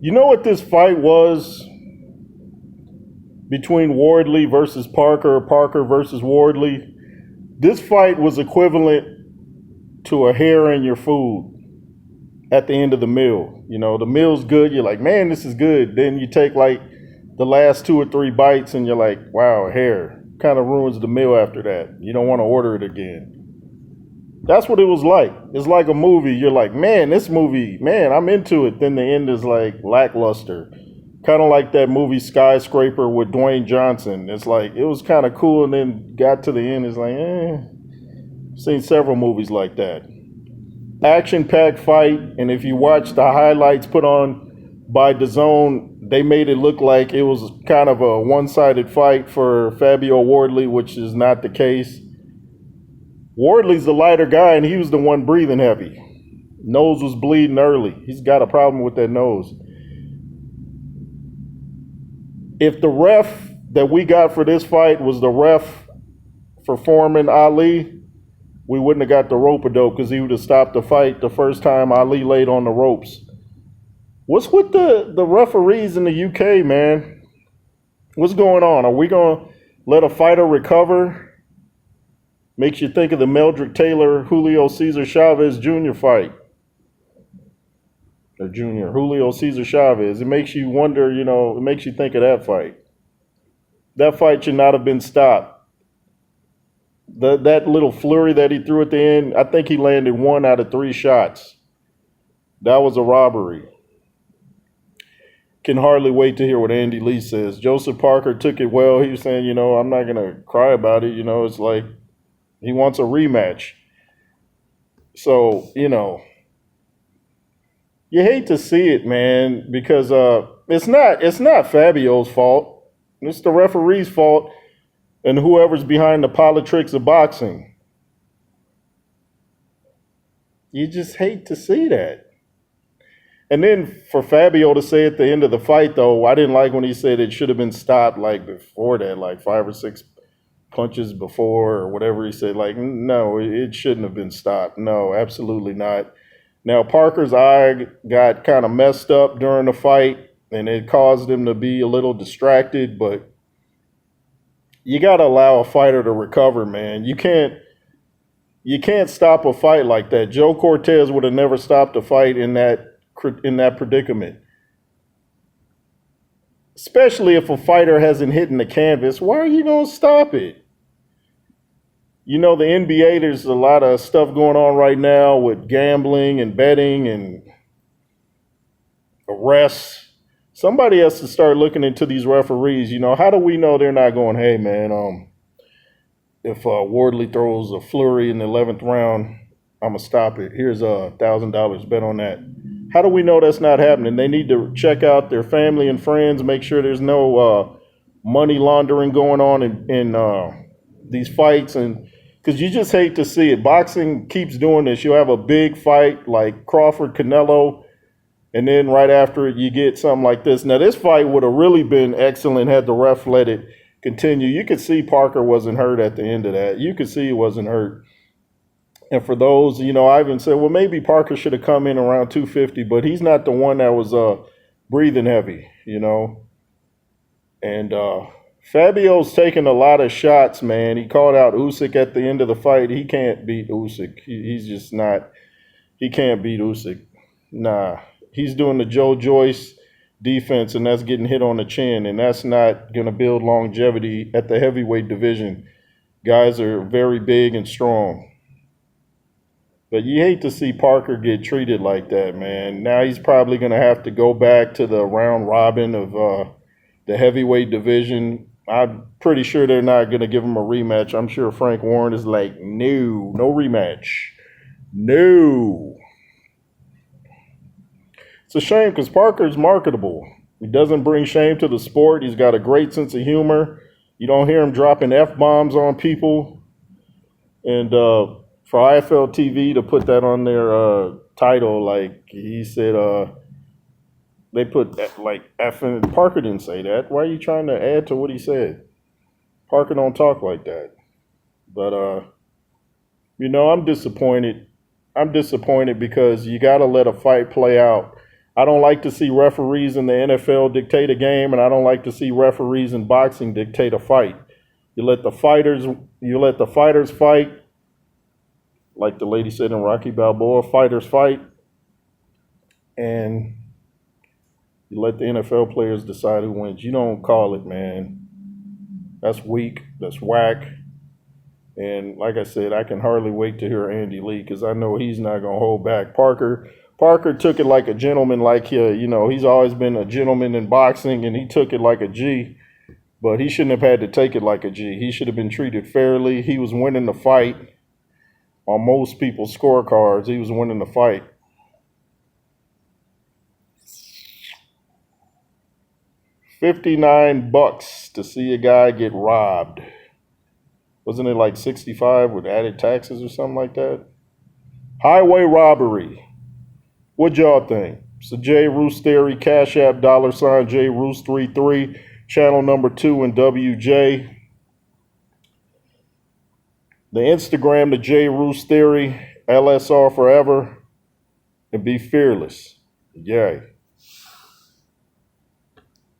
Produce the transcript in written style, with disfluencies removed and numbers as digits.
You know what this fight was between Wardley versus Parker, or Parker versus Wardley? This fight was equivalent to a hair in your food at the end of the meal. You know, the meal's good. You're like, man, this is good. Then you take like the last 2 or 3 bites and you're like, wow, a hair. Kind of ruins the meal after that. You don't want to order it again. That's what it was like. It's like a movie. You're like, man, this movie, man, I'm into it. Then the end is like lackluster. Kind of like that movie Skyscraper with Dwayne Johnson. It's like, it was kind of cool, and then got to the end, it's like, seen several movies like that. Action-packed fight, and if you watch the highlights put on by DAZN, they made it look like it was kind of a one-sided fight for Fabio Wardley, which is not the case. Wardley's the lighter guy, and he was the one breathing heavy. Nose was bleeding early. He's got a problem with that nose. If the ref that we got for this fight was the ref for Foreman Ali, we wouldn't have got the rope-a-dope because he would have stopped the fight the first time Ali laid on the ropes. What's with the referees in the UK, man? What's going on? Are we going to let a fighter recover? Makes you think of the Meldrick Taylor, Julio Cesar Chavez Jr. fight. Or Jr., Julio Cesar Chavez. It makes you wonder, you know, it makes you think of that fight. That fight should not have been stopped. That little flurry that he threw at the end, I think he landed 1 out of 3 shots. That was a robbery. Can hardly wait to hear what Andy Lee says. Joseph Parker took it well. He was saying, you know, I'm not going to cry about it. You know, it's like he wants a rematch. So, you know, you hate to see it, man, because it's not Fabio's fault. It's the referee's fault and whoever's behind the politics of boxing. You just hate to see that. And then for Fabio to say at the end of the fight, though, I didn't like when he said it should have been stopped like before that, like 5 or 6 punches before or whatever he said. Like, no, it shouldn't have been stopped. No, absolutely not. Now, Parker's eye got kind of messed up during the fight, and it caused him to be a little distracted, but you got to allow a fighter to recover, man. You can't stop a fight like that. Joe Cortez would have never stopped a fight in that predicament. Especially if a fighter hasn't hit the canvas, why are you going to stop it? You know, the NBA, there's a lot of stuff going on right now with gambling and betting and arrests. Somebody has to start looking into these referees. You know, how do we know they're not going, hey, man, if Wardley throws a flurry in the 11th round, I'm going to stop it. Here's $1,000, bet on that. How do we know that's not happening? They need to check out their family and friends, make sure there's no money laundering going on in these fights, and because you just hate to see it. Boxing keeps doing this. You'll have a big fight like Crawford Canelo, and then right after it, you get something like this. Now, this fight would have really been excellent had the ref let it continue. You could see Parker wasn't hurt at the end of that. You could see he wasn't hurt. And for those, you know, I even said, well, maybe Parker should have come in around 250, but he's not the one that was breathing heavy, you know. And Fabio's taking a lot of shots, man. He called out Usyk at the end of the fight. He can't beat Usyk. He's just not. He can't beat Usyk. Nah. He's doing the Joe Joyce defense, and that's getting hit on the chin, and that's not going to build longevity at the heavyweight division. Guys are very big and strong. But you hate to see Parker get treated like that, man. Now he's probably going to have to go back to the round robin of the heavyweight division. I'm pretty sure they're not going to give him a rematch. I'm sure Frank Warren is like, no rematch. No. It's a shame because Parker's marketable. He doesn't bring shame to the sport. He's got a great sense of humor. You don't hear him dropping F-bombs on people. And for IFL TV to put that on their title, like he said, they put like F in. Parker didn't say that. Why are you trying to add to what he said? Parker don't talk like that. But, you know, I'm disappointed. I'm disappointed because you got to let a fight play out. I don't like to see referees in the NFL dictate a game, and I don't like to see referees in boxing dictate a fight. You let the fighters fight, like the lady said in Rocky Balboa, fighters fight, and you let the NFL players decide who wins. You don't call it, man. That's weak. That's whack. And like I said, I can hardly wait to hear Andy Lee because I know he's not going to hold back. Parker took it like a gentleman, he's always been a gentleman in boxing, and he took it like a G. But he shouldn't have had to take it like a G. He should have been treated fairly. He was winning the fight on most people's scorecards. He was winning the fight. $59 to see a guy get robbed. Wasn't it like 65 with added taxes or something like that? Highway robbery. What y'all think? It's the J Roos Theory, Cash App, $ J Roos 33, channel number 2 in WJ. The Instagram, the J Roos Theory, LSR forever, and be fearless. Yay.